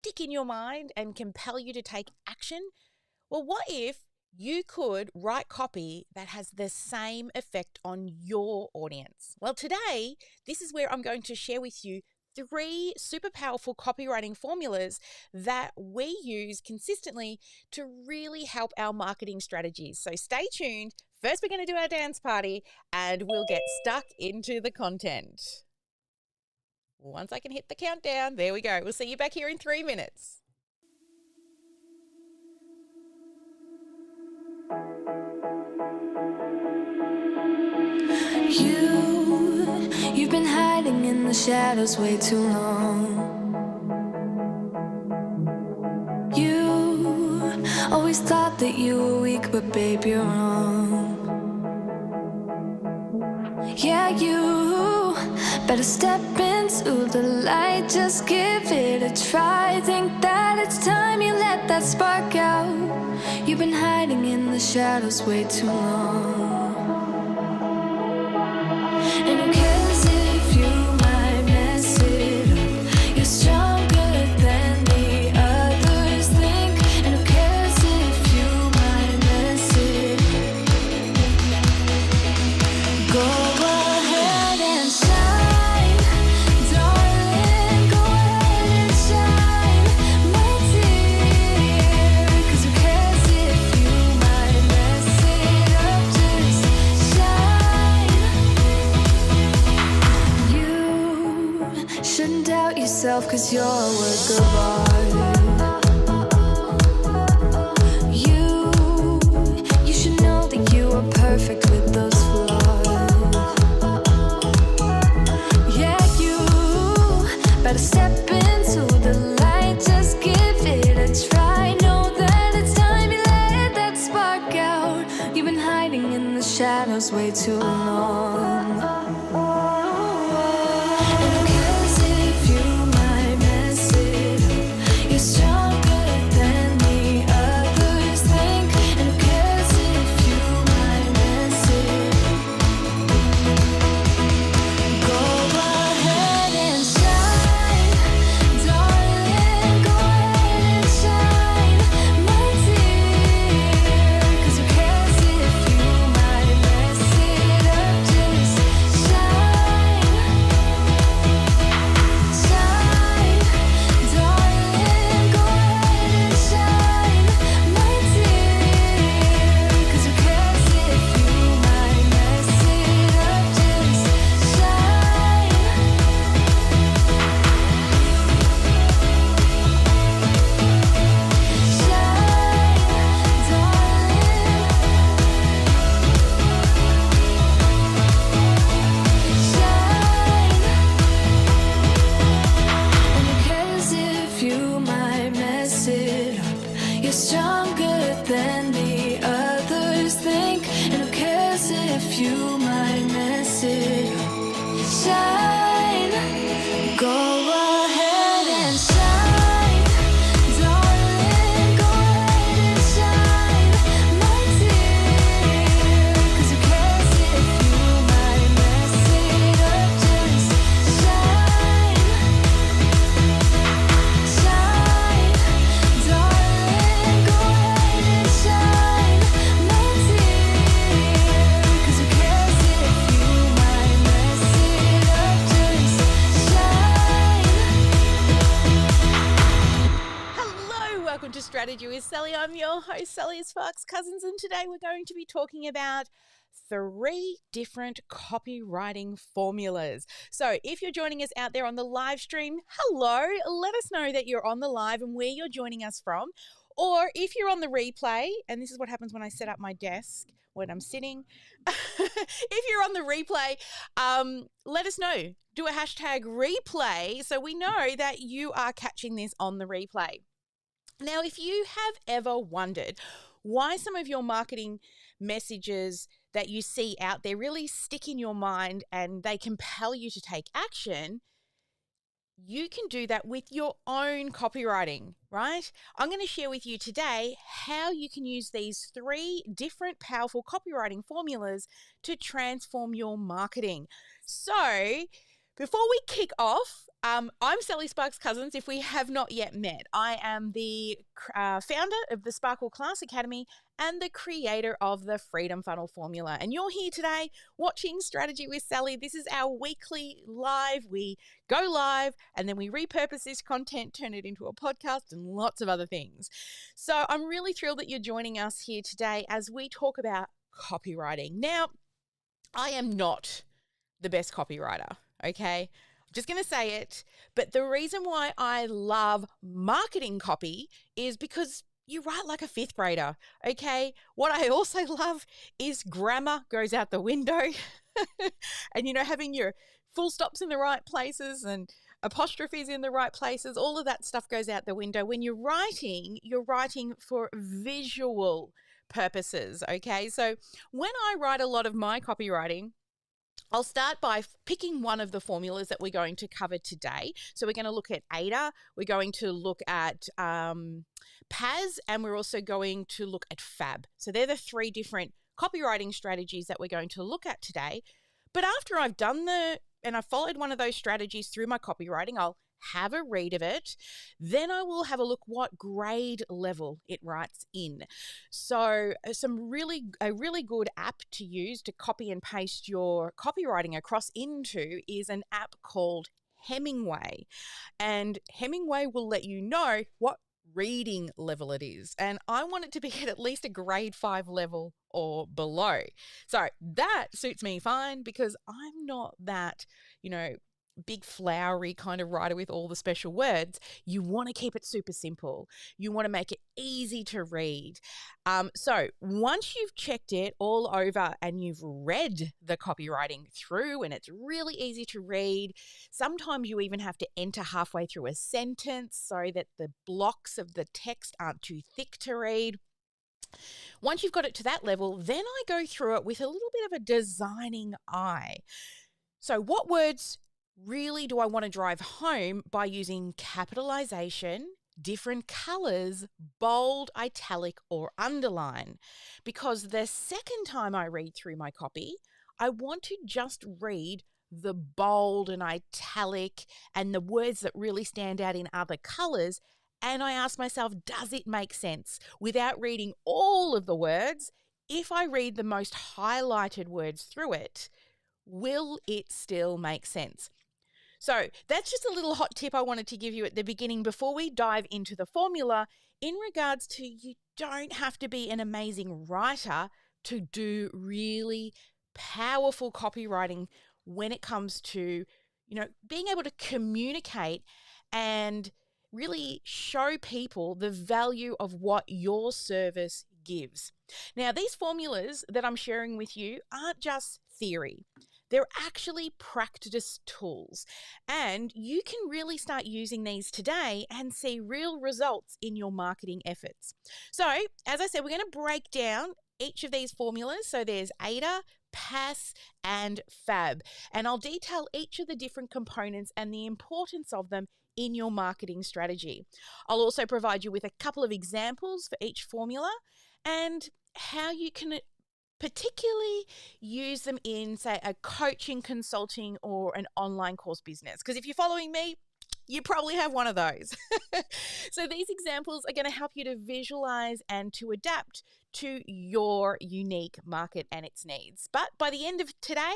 stick in your mind and compel you to take action? Well, what if you could write copy that has the same effect on your audience? Well, today, this is where I'm going to share with you 3 super powerful copywriting formulas that we use consistently to really help our marketing strategies. So stay tuned. First, we're going to do our dance party and we'll get stuck into the content. Once I can hit the countdown, there we go. We'll see you back here in 3 minutes. You've been hiding in the shadows way too long. You always thought that you were weak, but babe, you're wrong. Yeah, you better step into the light, just give it a try. Think that it's time you let that spark out. You've been hiding in the shadows way too long. And who cares if you might mess it up? You're stronger than the others think. And who cares if you might mess it up? Go ahead and shine, darling. Go ahead and shine, my dear. 'Cause who cares if you might mess it up? Just shine. You shouldn't doubt yourself, 'cause you're a work of art. You should know that you are perfect with those flaws. Yeah, you better step into the light, just give it a try. Know that it's time you let that spark out. You've been hiding in the shadows way too long. And who cares if you might mess it up? You're stronger than the others think. And who cares if you might mess it up? Go ahead and shine, darling. Go ahead and shine, my dear. 'Cause who cares if you might mess it up? Just shine, shine, darling. Go ahead and shine, my dear. 'Cause who cares if you might mess it up? Just shine. You're stronger than the others think. And who cares if you might mess it up? Shine. Go ahead and shine, darling. Go ahead and shine, my dear. 'Cause who cares if you might mess it up? Just shine, shine, darling. Go ahead and shine, my dear. 'Cause who cares if you might mess it up? Just shine. Hello, welcome to Strategy with Sally. I'm your host, Sally Sparks Cousins, and today we're going to be talking about 3 different copywriting formulas. So if you're joining us out there on the live stream, hello, let us know that you're on the live and where you're joining us from. Or if you're on the replay, and this is what happens when I set up my desk when I'm sitting. If you're on the replay, let us know. Do a hashtag replay so we know that you are catching this on the replay. Now, if you have ever wondered why some of your marketing messages that you see out there really stick in your mind and they compel you to take action, you can do that with your own copywriting, right? I'm going to share with you today how you can use these 3 different powerful copywriting formulas to transform your marketing. So before we kick off, I'm Sally Sparks Cousins, if we have not yet met. I am the founder of the Sparkle Class Academy and the creator of the Freedom Funnel Formula. And you're here today watching Strategy with Sally. This is our weekly live. We go live and then we repurpose this content, turn it into a podcast and lots of other things. So I'm really thrilled that you're joining us here today as we talk about copywriting. Now, I am not the best copywriter, okay? Just going to say it, but the reason why I love marketing copy is because you write like a fifth grader, okay? What I also love is grammar goes out the window and, having your full stops in the right places and apostrophes in the right places, all of that stuff goes out the window. When you're writing for visual purposes, okay? So when I write a lot of my copywriting, I'll start by picking one of the formulas that we're going to cover today. So we're going to look at AIDA, we're going to look at PAS, and we're also going to look at FAB. So they're the three different copywriting strategies that we're going to look at today. But after I've done and I've followed one of those strategies through my copywriting, I'll have a read of it. Then I will have a look what grade level it writes in. So a really good app to use to copy and paste your copywriting across into is an app called Hemingway. And Hemingway will let you know what reading level it is. And I want it to be at least a grade 5 level or below. So that suits me fine because I'm not that, big flowery kind of writer with all the special words. You want to keep it super simple. You want to make it easy to read. So once you've checked it all over and you've read the copywriting through and it's really easy to read, sometimes you even have to enter halfway through a sentence so that the blocks of the text aren't too thick to read. Once you've got it to that level, then I go through it with a little bit of a designing eye. So what words really do I want to drive home by using capitalization, different colors, bold, italic, or underline? Because the second time I read through my copy, I want to just read the bold and italic and the words that really stand out in other colors. And I ask myself, does it make sense? Without reading all of the words, if I read the most highlighted words through it, will it still make sense? So that's just a little hot tip I wanted to give you at the beginning before we dive into the formula in regards to you don't have to be an amazing writer to do really powerful copywriting when it comes to, being able to communicate and really show people the value of what your service gives. Now, these formulas that I'm sharing with you aren't just theory. They're actually practice tools, and you can really start using these today and see real results in your marketing efforts. So, as I said, we're going to break down each of these formulas. So there's AIDA, PAS, and FAB, and I'll detail each of the different components and the importance of them in your marketing strategy. I'll also provide you with a couple of examples for each formula and how you can particularly use them in, say, a coaching, consulting, or an online course business. Because if you're following me, you probably have one of those. So these examples are going to help you to visualize and to adapt to your unique market and its needs. But by the end of today,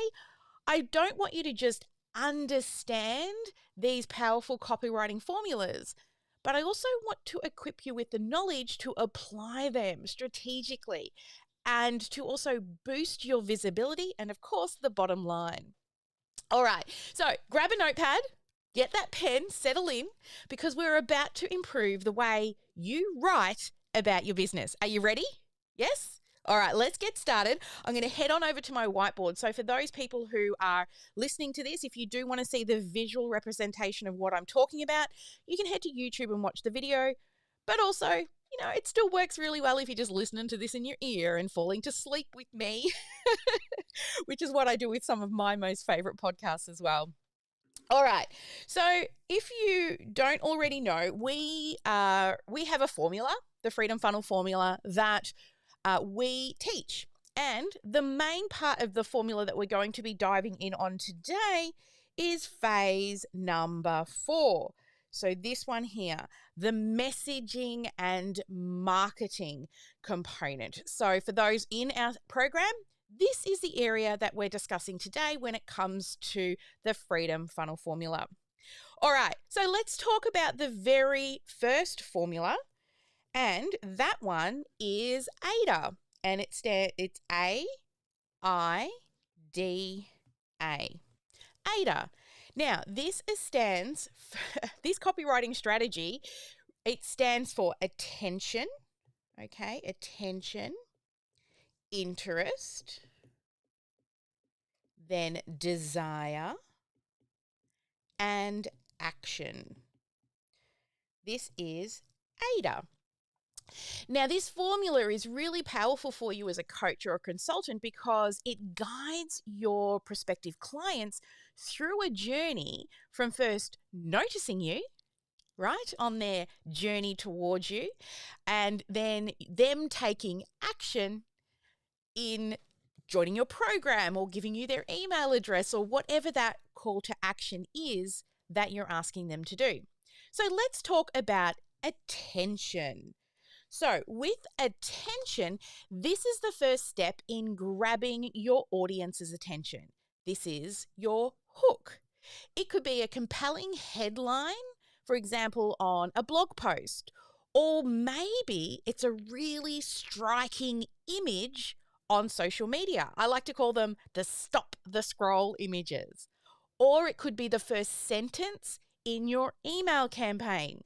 I don't want you to just understand these powerful copywriting formulas, but I also want to equip you with the knowledge to apply them strategically and to also boost your visibility and, of course, the bottom line. All right, so grab a notepad, get that pen, settle in, because we're about to improve the way you write about your business. Are you ready? Yes? All right, let's get started. I'm going to head on over to my whiteboard. So for those people who are listening to this, if you do want to see the visual representation of what I'm talking about, you can head to YouTube and watch the video. But also, it still works really well if you're just listening to this in your ear and falling to sleep with me, which is what I do with some of my most favorite podcasts as well. All right. So if you don't already know, we have a formula, the Freedom Funnel formula, that we teach. And the main part of the formula that we're going to be diving in on today is phase number 4. So this one here, the messaging and marketing component. So for those in our program, this is the area that we're discussing today when it comes to the Freedom Funnel formula. All right, so let's talk about the very first formula, and that one is AIDA, and it's AIDA. AIDA. Now, this copywriting strategy, it stands for attention, okay? Attention, interest, then desire, and action. This is AIDA. Now, this formula is really powerful for you as a coach or a consultant because it guides your prospective clients through a journey from first noticing you, right, on their journey towards you, and then them taking action in joining your program or giving you their email address or whatever that call to action is that you're asking them to do. So let's talk about attention. So with attention, this is the first step in grabbing your audience's attention. This is your hook. It could be a compelling headline, for example, on a blog post, or maybe it's a really striking image on social media. I like to call them the stop the scroll images. Or it could be the first sentence in your email campaign.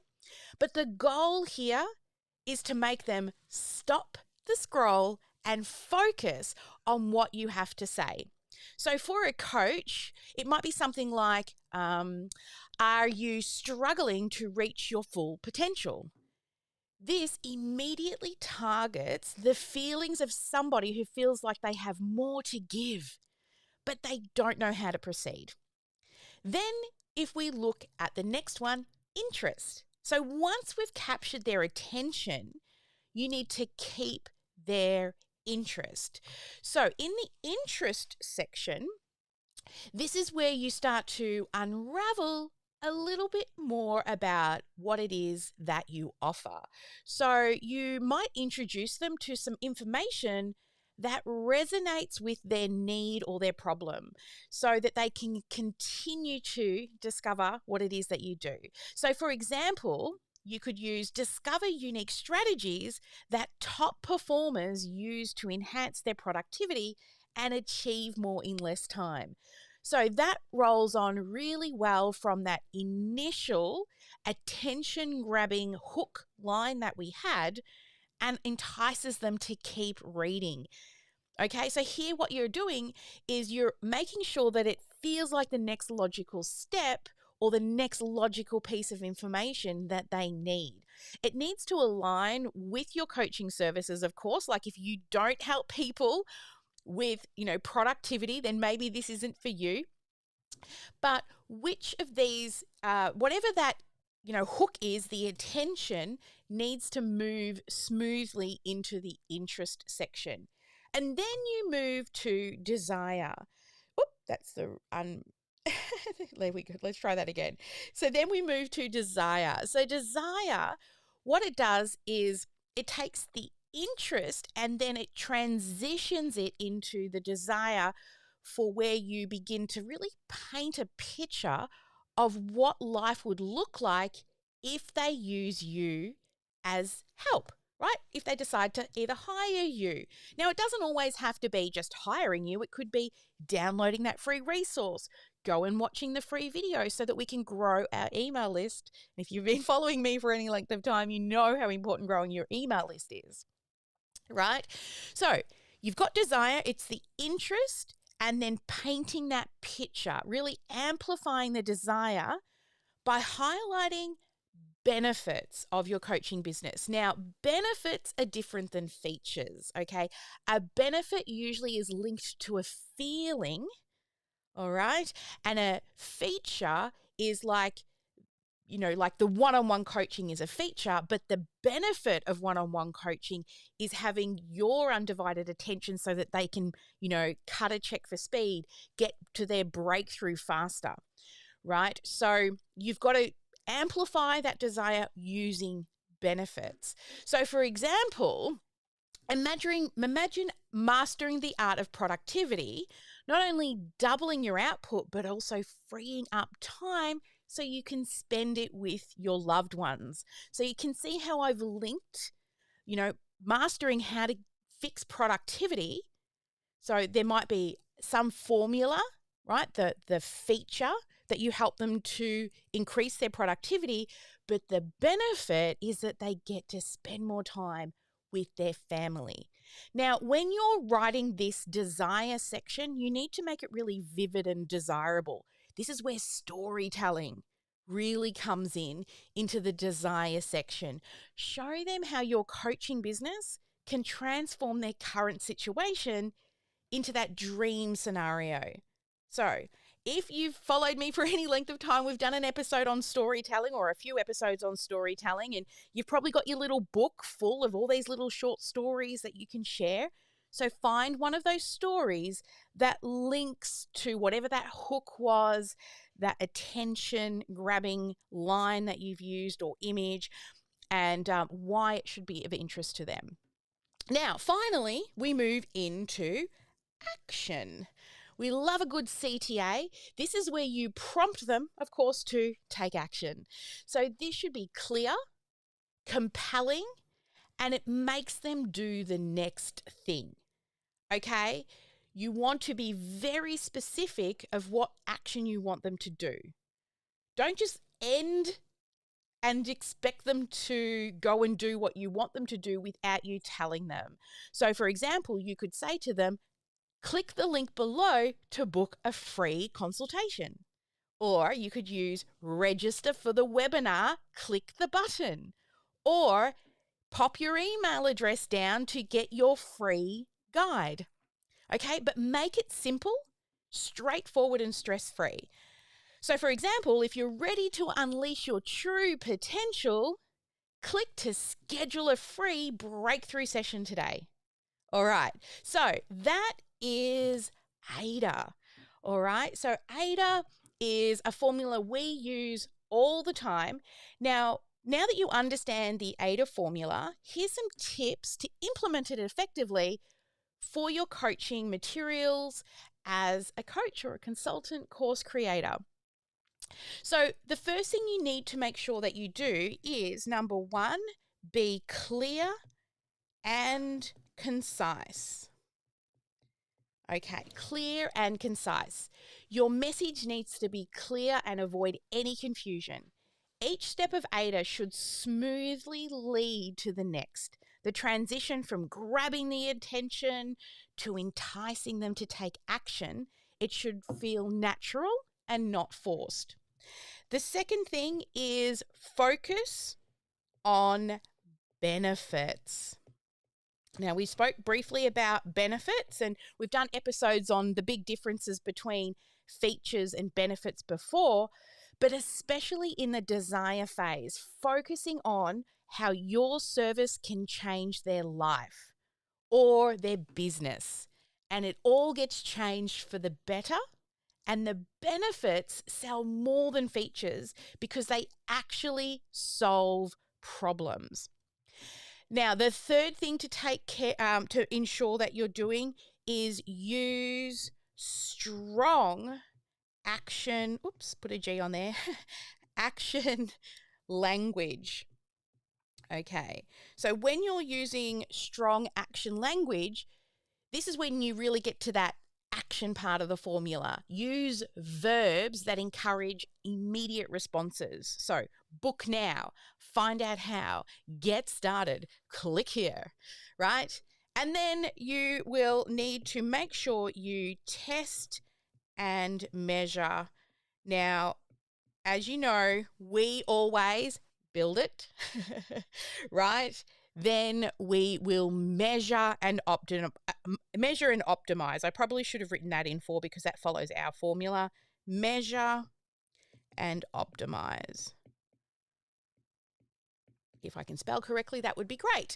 But the goal here is to make them stop the scroll and focus on what you have to say. So for a coach, it might be something like, are you struggling to reach your full potential? This immediately targets the feelings of somebody who feels like they have more to give, but they don't know how to proceed. Then if we look at the next one, interest. So once we've captured their attention, you need to keep their interest. So in the interest section, this is where you start to unravel a little bit more about what it is that you offer. So you might introduce them to some information that resonates with their need or their problem so that they can continue to discover what it is that you do. So for example, you could discover unique strategies that top performers use to enhance their productivity and achieve more in less time. So that rolls on really well from that initial attention-grabbing hook line that we had and entices them to keep reading. Okay, so here what you're doing is you're making sure that it feels like the next logical step or the next logical piece of information that they need. It needs to align with your coaching services, of course. Like if you don't help people with, productivity, then maybe this isn't for you. But which of these, whatever that, hook is, the attention needs to move smoothly into the interest section. And then you move to desire. Oop, that's the there we go. Let's try that again. So then we move to desire. So desire, what it does is it takes the interest and then it transitions it into the desire for where you begin to really paint a picture of what life would look like if they use you as help, right? If they decide to either hire you. Now, it doesn't always have to be just hiring you. It could be downloading that free resource, go and watching the free video so that we can grow our email list. And if you've been following me for any length of time, you know how important growing your email list is, right? So you've got desire, it's the interest, and then painting that picture, really amplifying the desire by highlighting benefits of your coaching business. Now, benefits are different than features, okay? A benefit usually is linked to a feeling, all right? And a feature is like like the one-on-one coaching is a feature, but the benefit of one-on-one coaching is having your undivided attention so that they can, cut a check for speed, get to their breakthrough faster, right? So you've got to amplify that desire using benefits. So for example, imagine mastering the art of productivity, not only doubling your output, but also freeing up time so you can spend it with your loved ones. So you can see how I've linked, mastering how to fix productivity. So there might be some formula, right? The feature that you help them to increase their productivity, but the benefit is that they get to spend more time with their family. Now, when you're writing this desire section, you need to make it really vivid and desirable. This is where storytelling really comes into the desire section. Show them how your coaching business can transform their current situation into that dream scenario. So, if you've followed me for any length of time, we've done an episode on storytelling or a few episodes on storytelling, and you've probably got your little book full of all these little short stories that you can share. So find one of those stories that links to whatever that hook was, that attention grabbing line that you've used or image, and why it should be of interest to them. Now, finally, we move into action. We love a good CTA. This is where you prompt them, of course, to take action. So this should be clear, compelling, and it makes them do the next thing. Okay? You want to be very specific of what action you want them to do. Don't just end and expect them to go and do what you want them to do without you telling them. So, for example, you could say to them, click the link below to book a free consultation. Or you could use register for the webinar, click the button. Or pop your email address down to get your free guide. Okay, but make it simple, straightforward, and stress-free. So, for example, if you're ready to unleash your true potential, click to schedule a free breakthrough session today. All right, so that is AIDA. All right, so AIDA is a formula we use all the time. Now that you understand the AIDA formula, here's some tips to implement it effectively for your coaching materials as a coach or a consultant course creator. So the first thing you need to make sure that you do is, number one, be clear and concise. Okay, clear and concise. Your message needs to be clear and avoid any confusion. Each step of AIDA should smoothly lead to the next. The transition from grabbing the attention to enticing them to take action, it should feel natural and not forced. The second thing is focus on benefits. Now, we spoke briefly about benefits, and we've done episodes on the big differences between features and benefits before, but especially in the desire phase, focusing on how your service can change their life or their business. And it all gets changed for the better, and the benefits sell more than features because they actually solve problems. Now, the third thing to take care to ensure that you're doing is use strong action. Oops, put a G on there. Action language. Okay, so when you're using strong action language, this is when you really get to that action part of the formula. Use verbs that encourage immediate responses. So, book now, find out how, get started, click here, right? And then you will need to make sure you test and measure. Now, as you know, we always build it, right? Then we will measure and optimize. I probably should have written that in for because that follows our formula. Measure and optimize. If I can spell correctly, that would be great.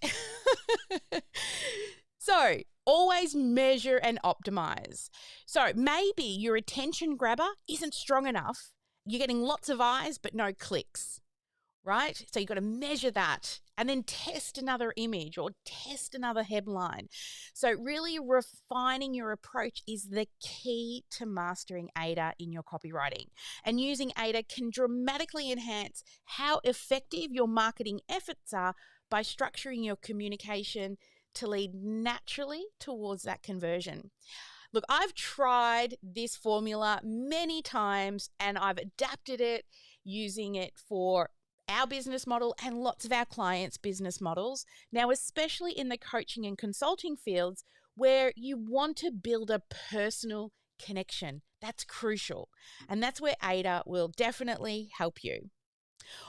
So always measure and optimize. So maybe your attention grabber isn't strong enough. You're getting lots of eyes, but no clicks, right? So you've got to measure that and then test another image or test another headline. So really refining your approach is the key to mastering AIDA in your copywriting. And using AIDA can dramatically enhance how effective your marketing efforts are by structuring your communication to lead naturally towards that conversion. Look, I've tried this formula many times and I've adapted it, using it for our business model and lots of our clients' business models. Now, especially in the coaching and consulting fields where you want to build a personal connection. That's crucial. And that's where AIDA will definitely help you.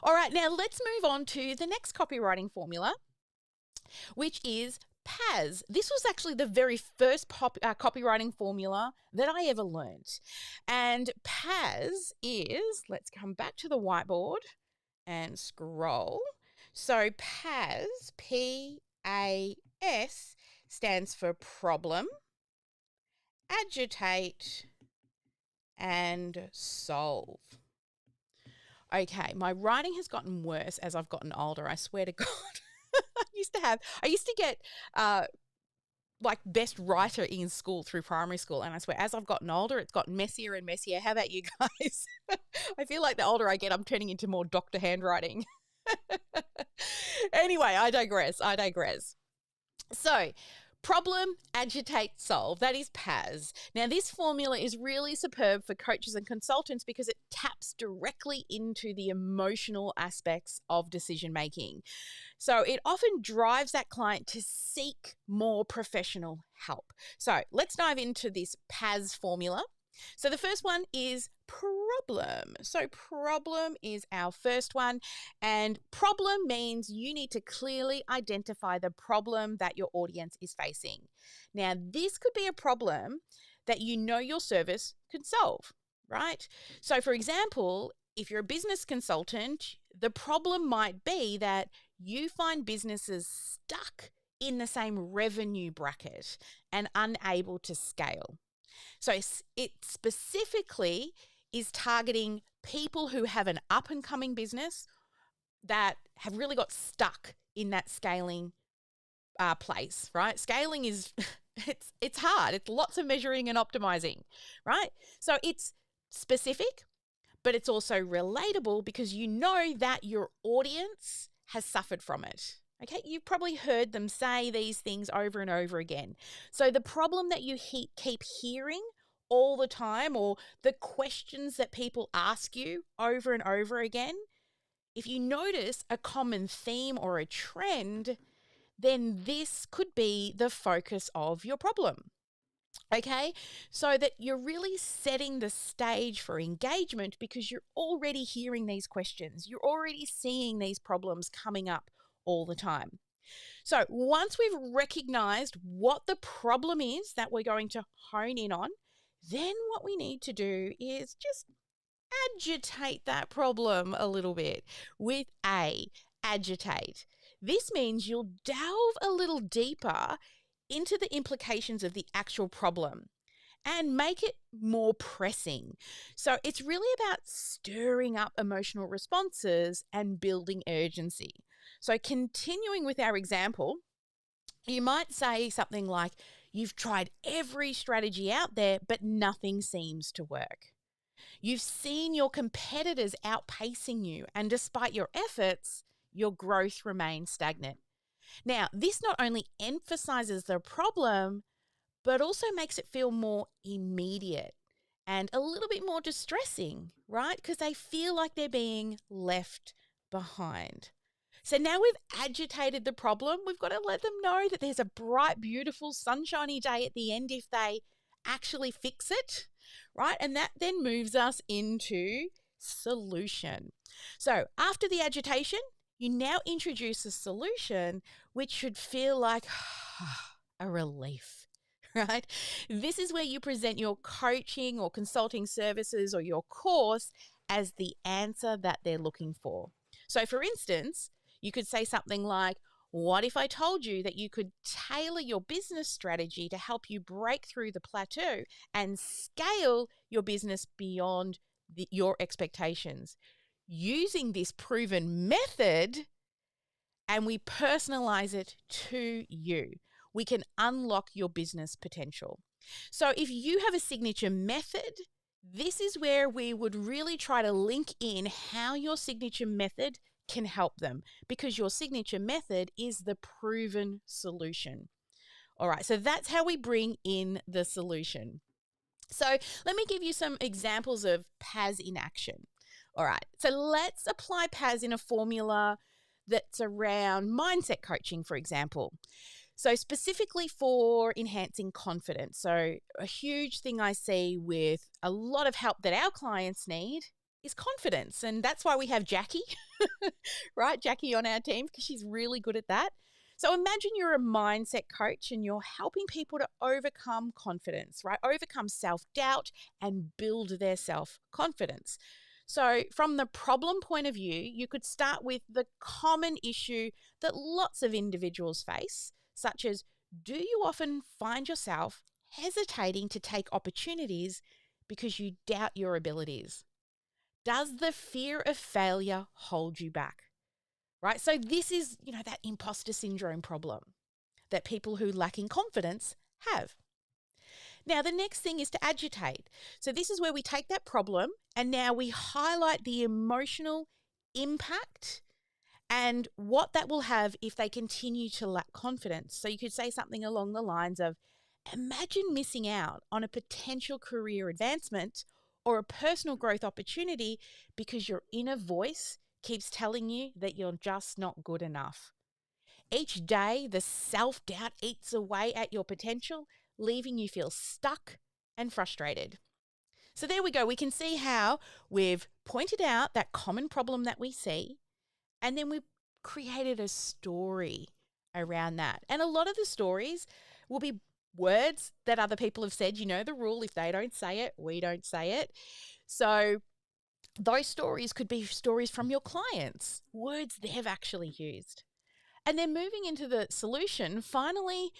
All right, now let's move on to the next copywriting formula, which is PAS. This was actually the very first copywriting formula that I ever learned. And PAS is, let's come back to the whiteboard and scroll. So PAS, P-A-S, stands for problem, agitate, and solve. Okay, my writing has gotten worse as I've gotten older, I swear to God. I used to get like best writer in school through primary school, and I swear as I've gotten older it's gotten messier and messier. How about you guys? I feel like the older I get I'm turning into more doctor handwriting. Anyway, I digress. So problem, agitate, solve. That is PAS. Now, this formula is really superb for coaches and consultants because it taps directly into the emotional aspects of decision making. So it often drives that client to seek more professional help. So let's dive into this PAS formula. So the first one is problem. So problem is our first one, and problem means you need to clearly identify the problem that your audience is facing. Now, this could be a problem that you know your service can solve, right? So for example, if you're a business consultant, the problem might be that you find businesses stuck in the same revenue bracket and unable to scale. So it specifically is targeting people who have an up-and-coming business that have really got stuck in that scaling place, right? Scaling is, it's hard. It's lots of measuring and optimizing, right? So it's specific, but it's also relatable because you know that your audience has suffered from it. Okay, you've probably heard them say these things over and over again. So the problem that you keep hearing all the time, or the questions that people ask you over and over again, if you notice a common theme or a trend, then this could be the focus of your problem. Okay, so that you're really setting the stage for engagement because you're already hearing these questions. You're already seeing these problems coming up all the time. So once we've recognized what the problem is that we're going to hone in on, then what we need to do is just agitate that problem a little bit with agitate. This means you'll delve a little deeper into the implications of the actual problem and make it more pressing. So it's really about stirring up emotional responses and building urgency. So continuing with our example, you might say something like, you've tried every strategy out there, but nothing seems to work. You've seen your competitors outpacing you, and despite your efforts, your growth remains stagnant. Now, this not only emphasizes the problem, but also makes it feel more immediate and a little bit more distressing, right? Because they feel like they're being left behind. So now we've agitated the problem, we've got to let them know that there's a bright, beautiful, sunshiny day at the end if they actually fix it, right? And that then moves us into solution. So after the agitation, you now introduce a solution, which should feel like a relief, right? This is where you present your coaching or consulting services or your course as the answer that they're looking for. So for instance, You could say something like, what if I told you that you could tailor your business strategy to help you break through the plateau and scale your business beyond your expectations? Using this proven method, and we personalize it to you, we can unlock your business potential. So if you have a signature method, this is where we would really try to link in how your signature method can help them, because your signature method is the proven solution. All right, so that's how we bring in the solution. So let me give you some examples of PAS in action. All right, so let's apply PAS in a formula that's around mindset coaching, for example. So specifically for enhancing confidence. So a huge thing I see with a lot of help that our clients need is confidence. And that's why we have Jackie, right? Jackie on our team, because she's really good at that. So imagine you're a mindset coach and you're helping people to overcome confidence, right? Overcome self-doubt and build their self-confidence. So from the problem point of view, you could start with the common issue that lots of individuals face, such as, do you often find yourself hesitating to take opportunities because you doubt your abilities? Does the fear of failure hold you back? Right? So this is, that imposter syndrome problem that people who lack in confidence have. Now, the next thing is to agitate. So this is where we take that problem and now we highlight the emotional impact and what that will have if they continue to lack confidence. So you could say something along the lines of, imagine missing out on a potential career advancement or a personal growth opportunity because your inner voice keeps telling you that you're just not good enough. Each day, the self-doubt eats away at your potential, leaving you feel stuck and frustrated. So there we go. We can see how we've pointed out that common problem that we see, and then we've created a story around that. And a lot of the stories will be words that other people have said. You know the rule, if they don't say it, we don't say it. So those stories could be stories from your clients, words they've actually used. And then moving into the solution, finally,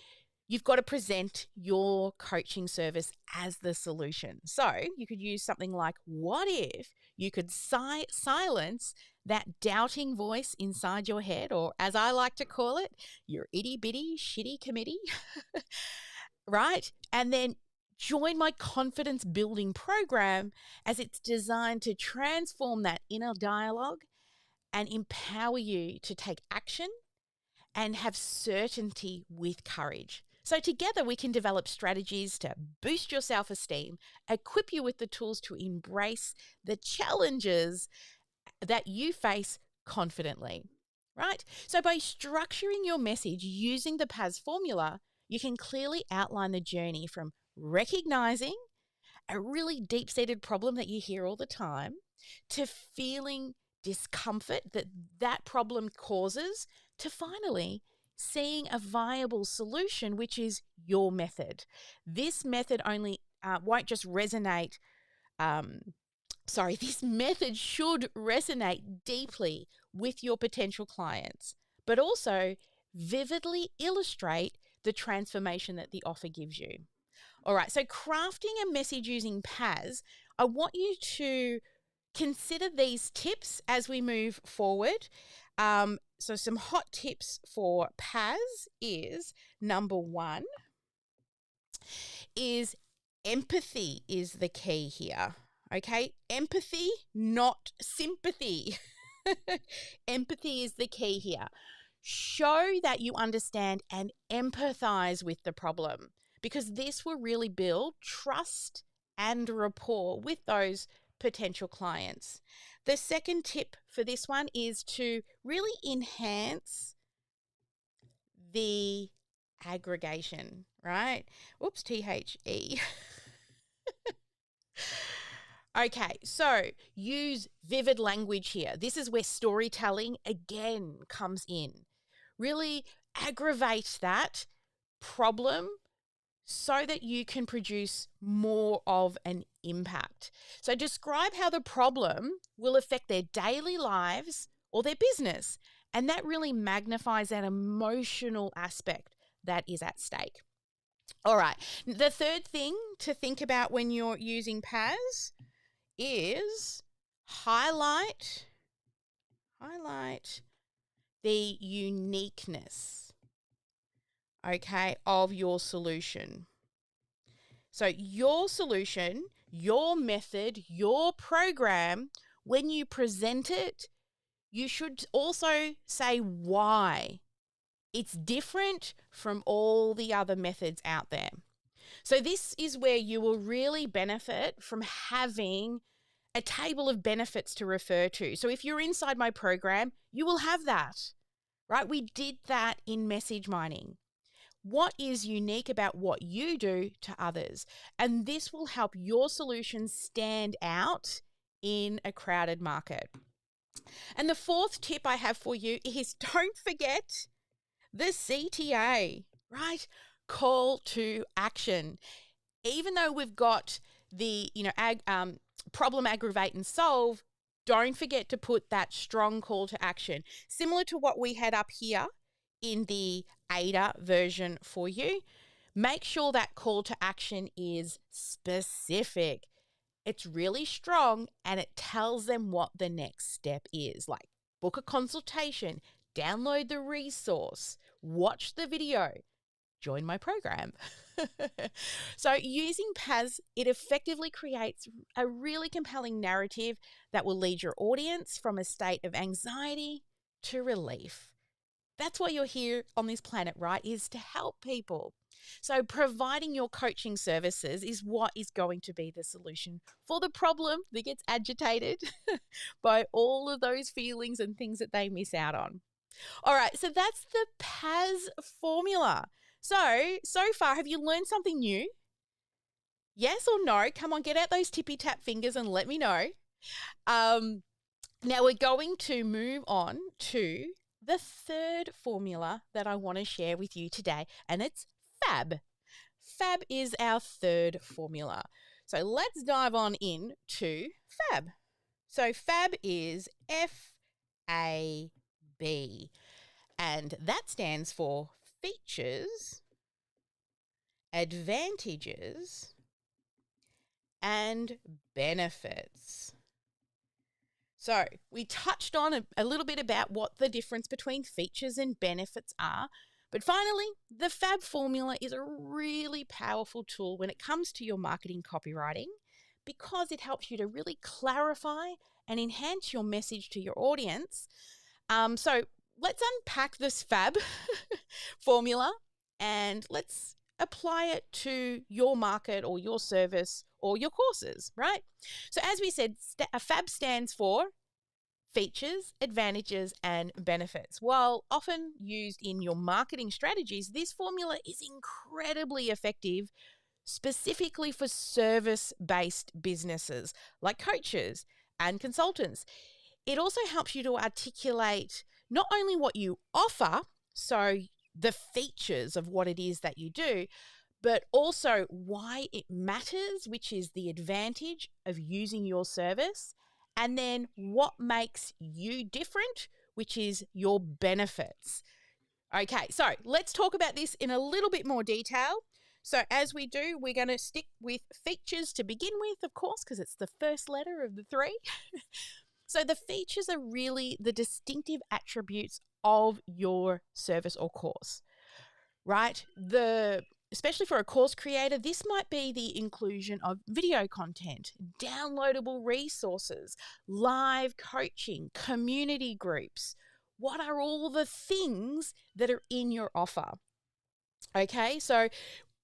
you've got to present your coaching service as the solution. So you could use something like, what if you could silence that doubting voice inside your head, or as I like to call it, your itty bitty shitty committee, right? And then join my confidence building program, as it's designed to transform that inner dialogue and empower you to take action and have certainty with courage. So together we can develop strategies to boost your self-esteem, equip you with the tools to embrace the challenges that you face confidently, right? So by structuring your message using the PAS formula, you can clearly outline the journey from recognizing a really deep-seated problem that you hear all the time to feeling discomfort that problem causes, to finally seeing a viable solution, which is your method. This method only won't just resonate. This method should resonate deeply with your potential clients, but also vividly illustrate the transformation that the offer gives you. All right, so crafting a message using PAS, I want you to consider these tips as we move forward. So some hot tips for PAS is, number one, is empathy is the key here. Okay, empathy, not sympathy. Empathy is the key here. Show that you understand and empathize with the problem, because this will really build trust and rapport with those potential clients. The second tip for this one is to really enhance the aggregation, right? Oops, THE. Okay, so use vivid language here. This is where storytelling again comes in. Really aggravate that problem so that you can produce more of an impact. So describe how the problem will affect their daily lives or their business, And that really magnifies that emotional aspect that is at stake. All right. The third thing to think about when you're using PAS is highlight the uniqueness, okay, of your solution. So your solution, your method, your program, when you present it, you should also say why it's different from all the other methods out there. So this is where you will really benefit from having a table of benefits to refer to. So if you're inside my program, you will have that, right? We did that in message mining. What is unique about what you do to others? And this will help your solution stand out in a crowded market. And the fourth tip I have for you is don't forget the CTA, right? Call to action. Even though we've got the, problem, aggravate, and solve, don't forget to put that strong call to action. Similar to what we had up here in the ADA version for you, make sure that call to action is specific. It's really strong and it tells them what the next step is, like book a consultation, download the resource, watch the video, join my program. So using PAS, it effectively creates a really compelling narrative that will lead your audience from a state of anxiety to relief. That's why you're here on this planet, right? Is to help people. So providing your coaching services is what is going to be the solution for the problem that gets agitated by all of those feelings and things that they miss out on. All right, so that's the PAS formula. So far, have you learned something new? Yes or no? Come on, get out those tippy tap fingers and let me know. Now we're going to move on to the third formula that I want to share with you today, and it's FAB. FAB is our third formula. So let's dive on into FAB. So FAB is FAB, and that stands for features, advantages, and benefits. So we touched on a little bit about what the difference between features and benefits are. But finally, the FAB formula is a really powerful tool when it comes to your marketing copywriting because it helps you to really clarify and enhance your message to your audience. So let's unpack this FAB formula and let's apply it to your market or your service or your courses, right? So as we said, FAB stands for features, advantages, and benefits. While often used in your marketing strategies, this formula is incredibly effective specifically for service-based businesses like coaches and consultants. It also helps you to articulate not only what you offer, so the features of what it is that you do, but also why it matters, which is the advantage of using your service, and then what makes you different, which is your benefits. Okay, so let's talk about this in a little bit more detail. So as we do, we're going to stick with features to begin with, of course, because it's the first letter of the three. So the features are really the distinctive attributes of your service or course, right? Especially for a course creator, this might be the inclusion of video content, downloadable resources, live coaching, community groups. What are all the things that are in your offer? Okay, so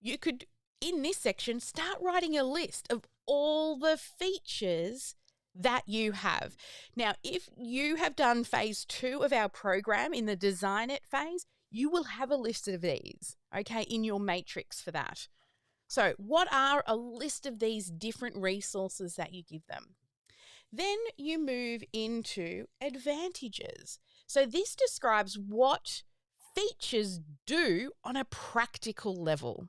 you could, in this section, start writing a list of all the features that you have. Now, if you have done phase 2 of our program in the Design It phase, you will have a list of these, okay, in your matrix for that. So what are a list of these different resources that you give them? Then you move into advantages. So this describes what features do on a practical level.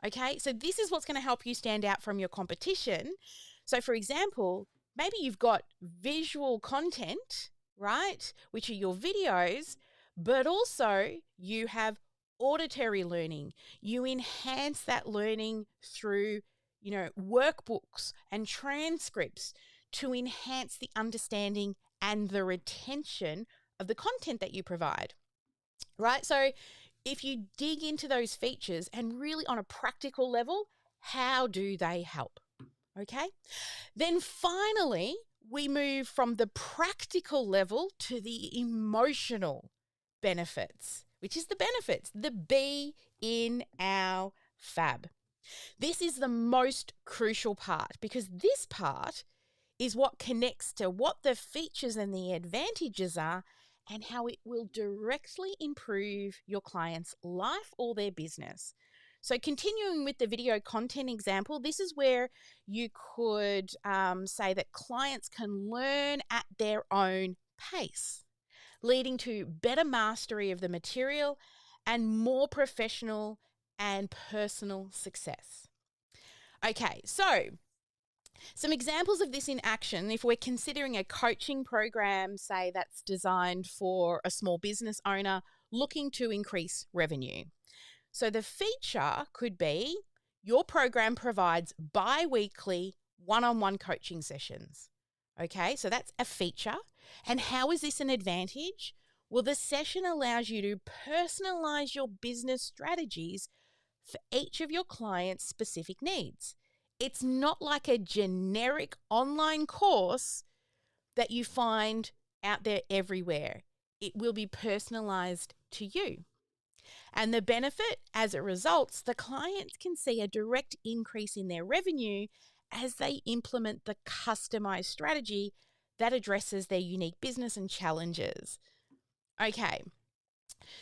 Okay, so this is what's going to help you stand out from your competition. So for example, maybe you've got visual content right? Which are your videos, but also you have auditory learning. You enhance that learning through, workbooks and transcripts to enhance the understanding and the retention of the content that you provide, right? So if you dig into those features and really on a practical level, how do they help? Okay. Then finally, we move from the practical level to the emotional benefits, which is the benefits, the B in our fab. This is the most crucial part because this part is what connects to what the features and the advantages are and how it will directly improve your client's life or their business. So continuing with the video content example, this is where you could say that clients can learn at their own pace, leading to better mastery of the material and more professional and personal success. Okay, so some examples of this in action, if we're considering a coaching program, say that's designed for a small business owner looking to increase revenue. So the feature could be your program provides bi-weekly one-on-one coaching sessions. Okay, so that's a feature. And how is this an advantage? Well, the session allows you to personalize your business strategies for each of your clients' specific needs. It's not like a generic online course that you find out there everywhere. It will be personalized to you. And the benefit, as it results, the clients can see a direct increase in their revenue as they implement the customized strategy that addresses their unique business and challenges. Okay,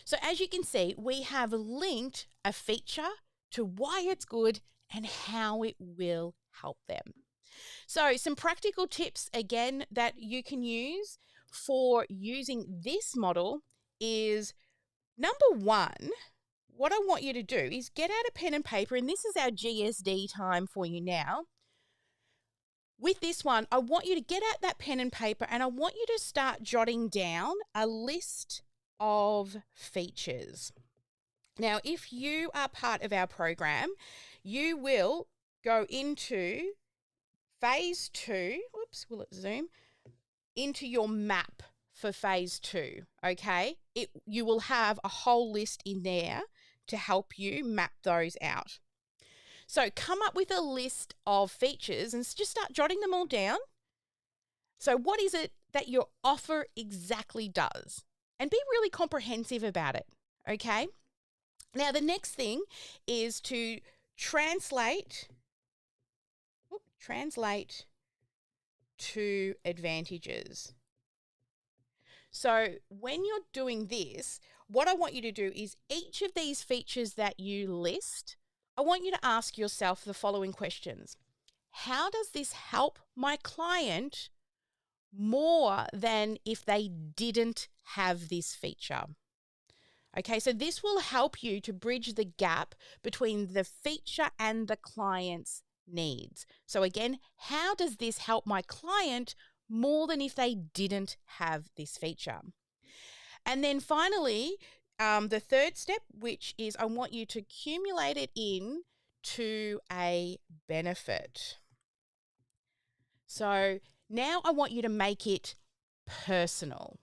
so as you can see, we have linked a feature to why it's good and how it will help them. So some practical tips, again, that you can use for using this model is, number one, what I want you to do is get out a pen and paper, and this is our GSD time for you now. With this one, I want you to get out that pen and paper and I want you to start jotting down a list of features. Now, if you are part of our program, you will go into phase 2, will it zoom, into your map for phase 2, okay? You will have a whole list in there to help you map those out. So come up with a list of features and just start jotting them all down. So what is it that your offer exactly does? And be really comprehensive about it, okay? Now, the next thing is to translate to advantages. So when you're doing this, what I want you to do is each of these features that you list, I want you to ask yourself the following questions. How does this help my client more than if they didn't have this feature? Okay, so this will help you to bridge the gap between the feature and the client's needs. So again, how does this help my client more than if they didn't have this feature? And then finally, the third step, which is I want you to accumulate it in to a benefit. So now I want you to make it personal.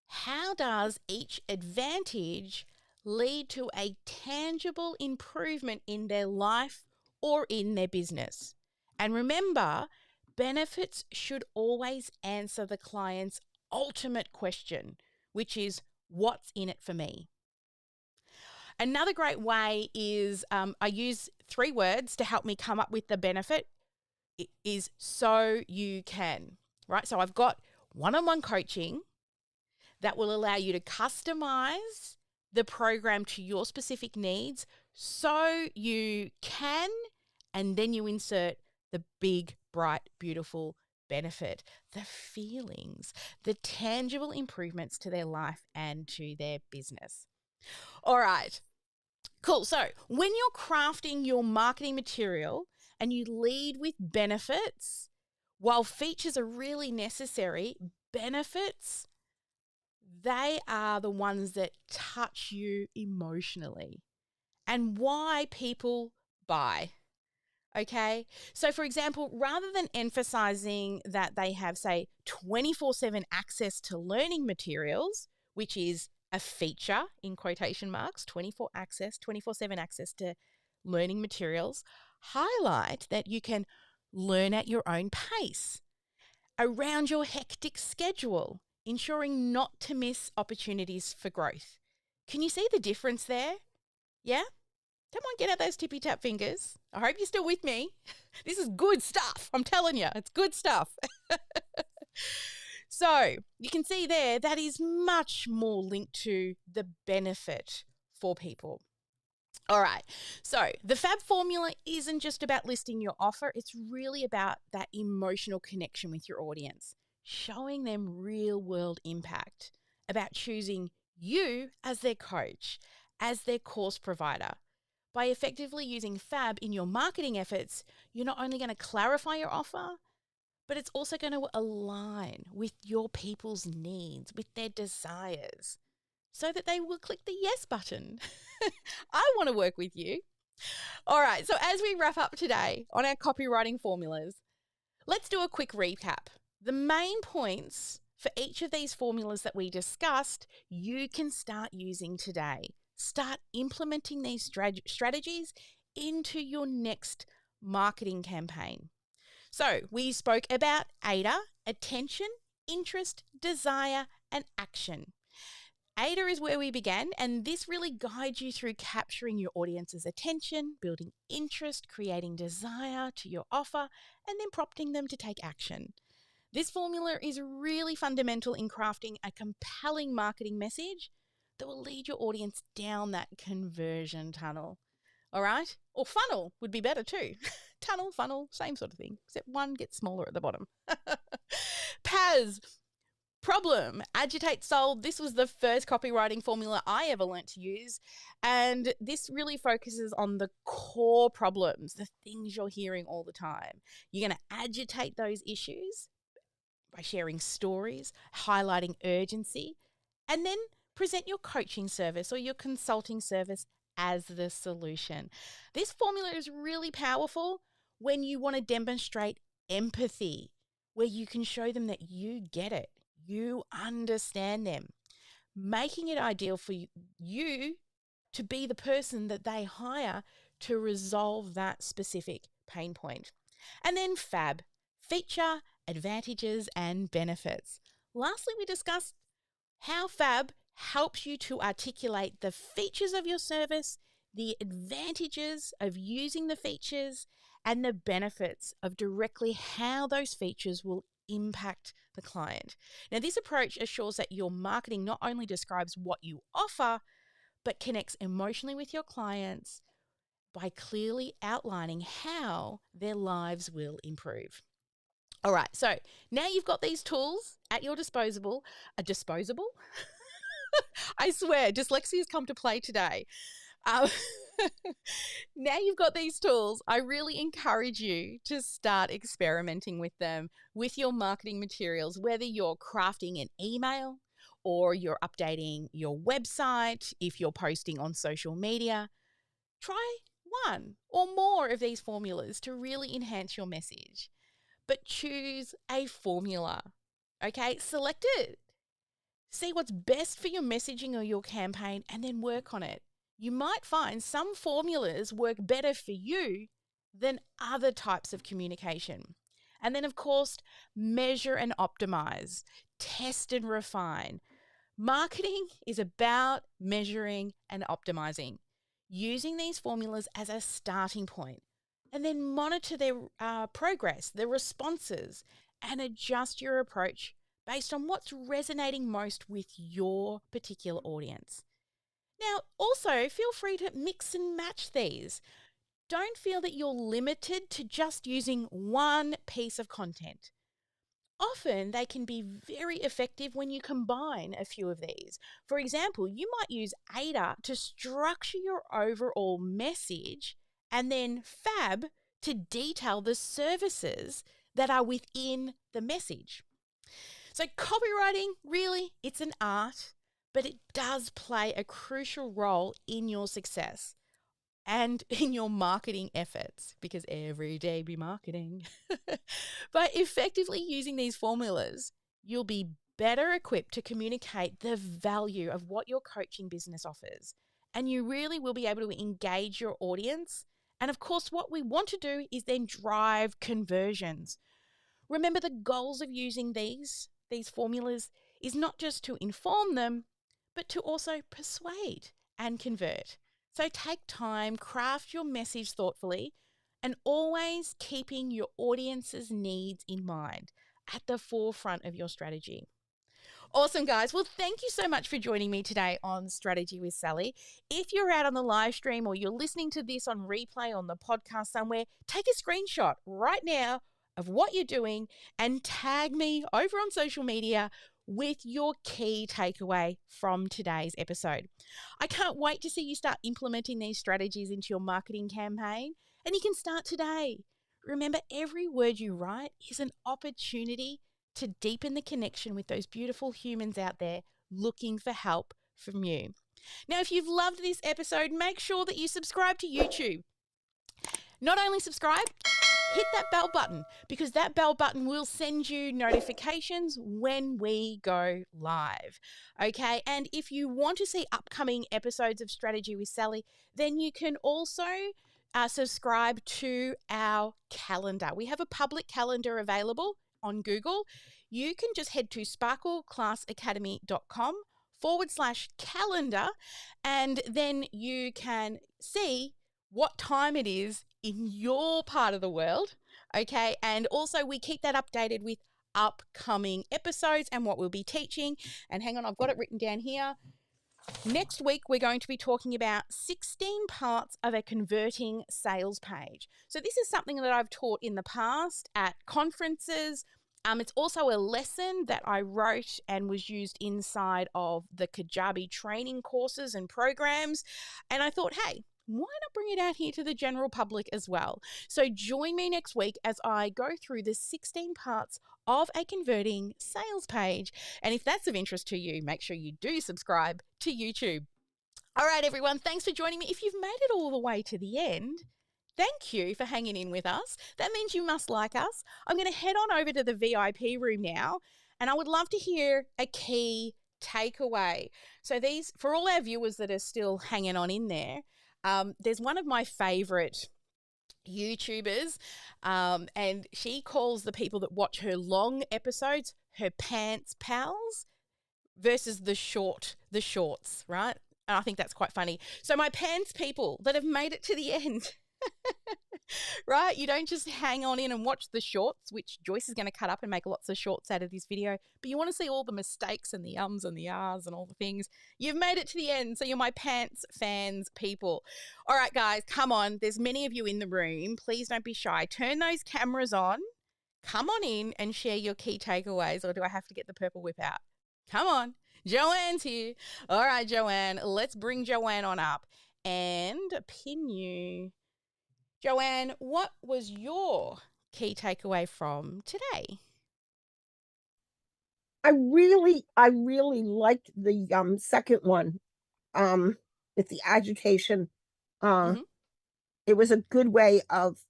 How does each advantage lead to a tangible improvement in their life or in their business? And remember, benefits should always answer the client's ultimate question, which is, what's in it for me? Another great way is I use 3 words to help me come up with the benefit. It is so you can, right? So I've got one-on-one coaching that will allow you to customize the program to your specific needs so you can, and then you insert the big, bright, beautiful benefit, the feelings, the tangible improvements to their life and to their business. All right, cool. So when you're crafting your marketing material and you lead with benefits, while features are really necessary, benefits they are the ones that touch you emotionally and why people buy. Okay. So, for example, rather than emphasizing that they have, say, 24/7 access to learning materials, which is a feature in quotation marks, 24/7 access to learning materials, highlight that you can learn at your own pace around your hectic schedule, ensuring not to miss opportunities for growth. Can you see the difference there? Yeah? Come on, get out those tippy tap fingers. I hope you're still with me. This is good stuff. I'm telling you, it's good stuff. So you can see there that is much more linked to the benefit for people. All right. So the FAB formula isn't just about listing your offer. It's really about that emotional connection with your audience, showing them real world impact, about choosing you as their coach, as their course provider. By effectively using FAB in your marketing efforts, you're not only going to clarify your offer, but it's also going to align with your people's needs, with their desires, so that they will click the yes button. I want to work with you. All right, so as we wrap up today on our copywriting formulas, let's do a quick recap. The main points for each of these formulas that we discussed, you can start using today. Start implementing these strategies into your next marketing campaign. So we spoke about AIDA, attention, interest, desire, and action. AIDA is where we began, and this really guides you through capturing your audience's attention, building interest, creating desire to your offer, and then prompting them to take action. This formula is really fundamental in crafting a compelling marketing message that will lead your audience down that conversion tunnel. All right? Or funnel would be better too. Tunnel, funnel, same sort of thing, except one gets smaller at the bottom. PAS, problem, agitate, solve. This was the first copywriting formula I ever learnt to use. And this really focuses on the core problems, the things you're hearing all the time. You're going to agitate those issues by sharing stories, highlighting urgency, and then present your coaching service or your consulting service as the solution. This formula is really powerful when you want to demonstrate empathy, where you can show them that you get it, you understand them, making it ideal for you to be the person that they hire to resolve that specific pain point. And then FAB, feature, advantages, and benefits. Lastly, we discussed how FAB helps you to articulate the features of your service, the advantages of using the features, and the benefits of directly how those features will impact the client. Now, this approach assures that your marketing not only describes what you offer, but connects emotionally with your clients by clearly outlining how their lives will improve. All right, so now you've got these tools at your disposal. I swear, dyslexia has come to play today. Now you've got these tools, I really encourage you to start experimenting with them with your marketing materials, whether you're crafting an email or you're updating your website, if you're posting on social media. Try one or more of these formulas to really enhance your message. But choose a formula, okay? Select it. See what's best for your messaging or your campaign and then work on it. You might find some formulas work better for you than other types of communication. And then, of course, measure and optimize, test and refine. Marketing is about measuring and optimizing, using these formulas as a starting point, and then monitor their progress, their responses, and adjust your approach based on what's resonating most with your particular audience. Now, also feel free to mix and match these. Don't feel that you're limited to just using one piece of content. Often they can be very effective when you combine a few of these. For example, you might use AIDA to structure your overall message and then FAB to detail the services that are within the message. So copywriting, really, it's an art, but it does play a crucial role in your success and in your marketing efforts, because every day be marketing. By effectively using these formulas, you'll be better equipped to communicate the value of what your coaching business offers. And you really will be able to engage your audience. And of course, what we want to do is then drive conversions. Remember, the goals of using these formulas is not just to inform them, but to also persuade and convert. So take time, craft your message thoughtfully, and always keeping your audience's needs in mind at the forefront of your strategy. Awesome, guys. Well, thank you so much for joining me today on Strategy with Sally. If you're out on the live stream or you're listening to this on replay on the podcast somewhere, take a screenshot right now of what you're doing and tag me over on social media with your key takeaway from today's episode. I can't wait to see you start implementing these strategies into your marketing campaign, and you can start today. Remember, every word you write is an opportunity to deepen the connection with those beautiful humans out there looking for help from you. Now, if you've loved this episode, make sure that you subscribe to YouTube. Not only subscribe, hit that bell button, because that bell button will send you notifications when we go live. Okay, and if you want to see upcoming episodes of Strategy with Sally, then you can also subscribe to our calendar. We have a public calendar available on Google. You can just head to sparkleclassacademy.com/calendar, and then you can see what time it is in your part of the world. Okay, and also we keep that updated with upcoming episodes and what we'll be teaching. And hang on, I've got it written down here. Next week, we're going to be talking about 16 parts of a converting sales page. So this is something that I've taught in the past at conferences. It's also a lesson that I wrote and was used inside of the Kajabi training courses and programs. And I thought, hey, why not bring it out here to the general public as well? So join me next week as I go through the 16 parts of a converting sales page. And if that's of interest to you, make sure you do subscribe to YouTube. All right, everyone, thanks for joining me. If you've made it all the way to the end, thank you for hanging in with us. That means you must like us. I'm going to head on over to the VIP room now, and I would love to hear a key takeaway. So these, for all our viewers that are still hanging on in there, there's one of my favorite YouTubers, and she calls the people that watch her long episodes her pants pals versus the shorts, right? And I think that's quite funny. So my pants people that have made it to the end, right? You don't just hang on in and watch the shorts, which Joyce is going to cut up and make lots of shorts out of this video, but you want to see all the mistakes and the ums and the ahs and all the things. You've made it to the end, so you're my pants fans people. All right, guys, come on. There's many of you in the room. Please don't be shy. Turn those cameras on. Come on in and share your key takeaways, or do I have to get the purple whip out? Come on. Joanne's here. All right, Joanne, let's bring Joanne on up and pin you. Joanne, what was your key takeaway from today? I really liked the second one, with the agitation. It was a good way of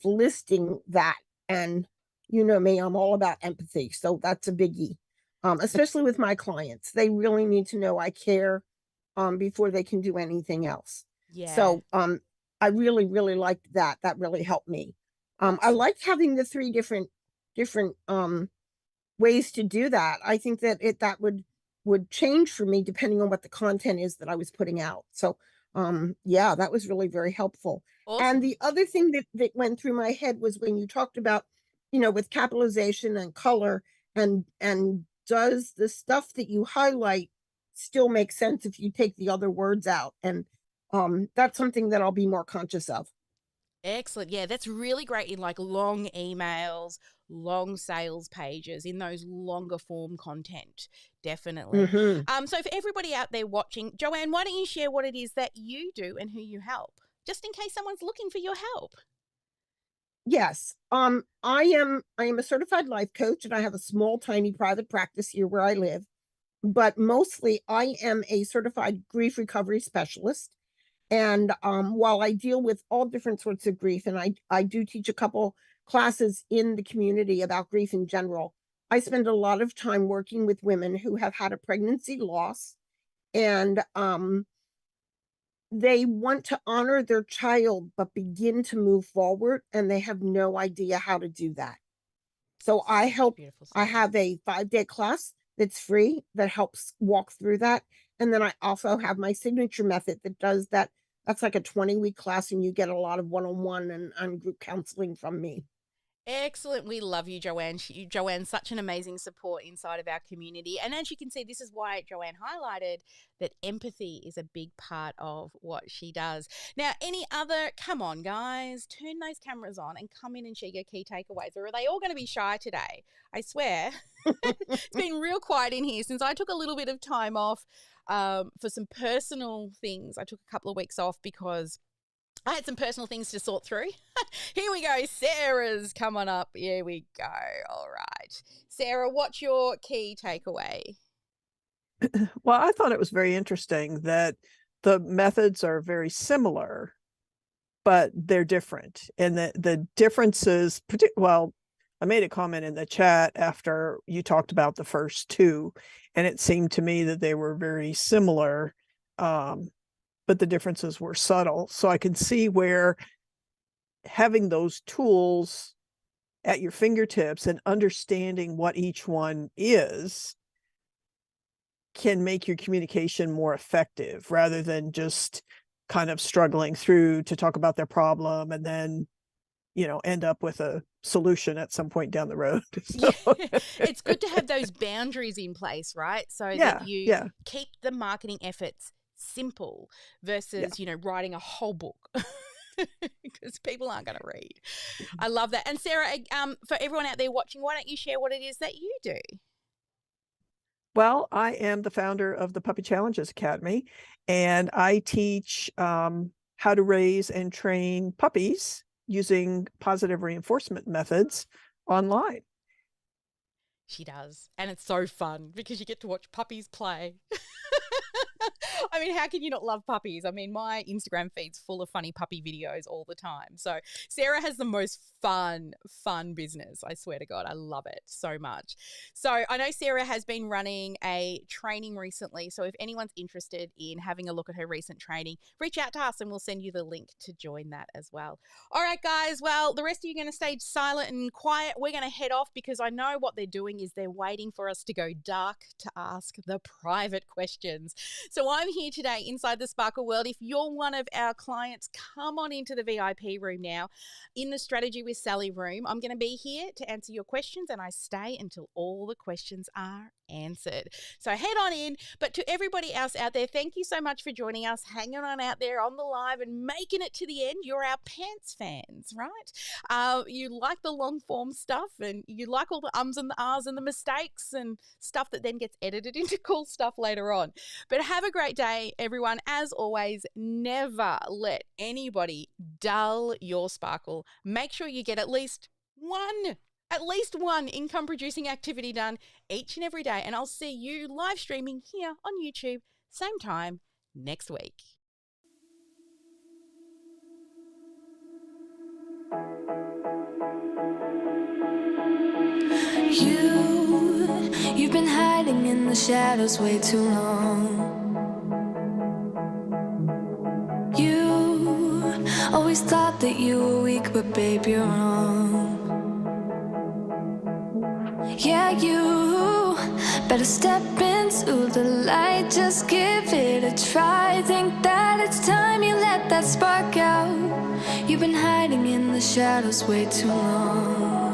listing that. And you know me, I'm all about empathy, so that's a biggie. Especially with my clients, they really need to know I care before they can do anything else. Yeah. So I really liked that. That really helped me. I liked having the three different ways to do that. I think that that would change for me depending on what the content is that I was putting out. So yeah, that was really very helpful. Awesome. And the other thing that went through my head was when you talked about, you know, with capitalization and color, and does the stuff that you highlight still make sense if you take the other words out? And that's something that I'll be more conscious of. Excellent. Yeah, that's really great in like long emails, long sales pages, in those longer form content. Definitely. So for everybody out there watching, Joanne, why don't you share what it is that you do and who you help, just in case someone's looking for your help? Yes. I am a certified life coach, and I have a small, tiny private practice here where I live. But mostly, I am a certified grief recovery specialist. And while I deal with all different sorts of grief, and I do teach a couple classes in the community about grief in general, I spend a lot of time working with women who have had a pregnancy loss, and they want to honor their child but begin to move forward, and they have no idea how to do that. So Such a beautiful I story. have a 5-day class that's free that helps walk through that. And then I also have my signature method that does that. That's like a 20-week class, and you get a lot of one-on-one and group counseling from me. Excellent. We love you, Joanne. Joanne's such an amazing support inside of our community. And as you can see, this is why Joanne highlighted that empathy is a big part of what she does. Now, come on, guys, turn those cameras on and come in and share your key takeaways. Or are they all going to be shy today? I swear. It's been real quiet in here since I took a little bit of time off for some personal things. I took a couple of weeks off because I had some personal things to sort through. Here we go. Sarah's come on up. Here we go. All right. Sarah, what's your key takeaway? Well, I thought it was very interesting that the methods are very similar, but they're different. And the differences, well, I made a comment in the chat after you talked about the first two, and it seemed to me that they were very similar, but the differences were subtle. So I can see where having those tools at your fingertips and understanding what each one is can make your communication more effective rather than just kind of struggling through to talk about their problem and then, end up with a solution at some point down the road. So. Yeah. It's good to have those boundaries in place, right? So that you keep the marketing efforts simple versus, writing a whole book. Because people aren't going to read. I love that. And Sarah, for everyone out there watching, why don't you share what it is that you do? Well, I am the founder of the Puppy Challenges Academy, and I teach how to raise and train puppies using positive reinforcement methods online. She does. And it's so fun because you get to watch puppies play. I mean, how can you not love puppies? I mean, my Instagram feed's full of funny puppy videos all the time. So Sarah has the most fun business. I swear to God, I love it so much. So I know Sarah has been running a training recently. So if anyone's interested in having a look at her recent training, reach out to us and we'll send you the link to join that as well. All right, guys. Well, the rest of you are going to stay silent and quiet. We're going to head off because I know what they're doing is they're waiting for us to go dark to ask the private questions. So I'm here today inside the Sparkle world. If you're one of our clients, come on into the VIP room now in the Strategy with Sally room. I'm going to be here to answer your questions, and I stay until all the questions are answered. So head on in. But to everybody else out there, thank you so much for joining us, hanging on out there on the live and making it to the end. You're our pants fans, right? You like the long form stuff, and you like all the ums and the ahs and the mistakes and stuff that then gets edited into cool stuff later on. But have a great day, everyone. As always, never let anybody dull your sparkle. Make sure you get at least one income producing activity done each and every day. And I'll see you live streaming here on YouTube, same time next week. You've been hiding in the shadows way too long. You always thought that you were weak, but babe, you're wrong. Yeah, you better step into the light, just give it a try. Think that it's time you let that spark out. You've been hiding in the shadows way too long.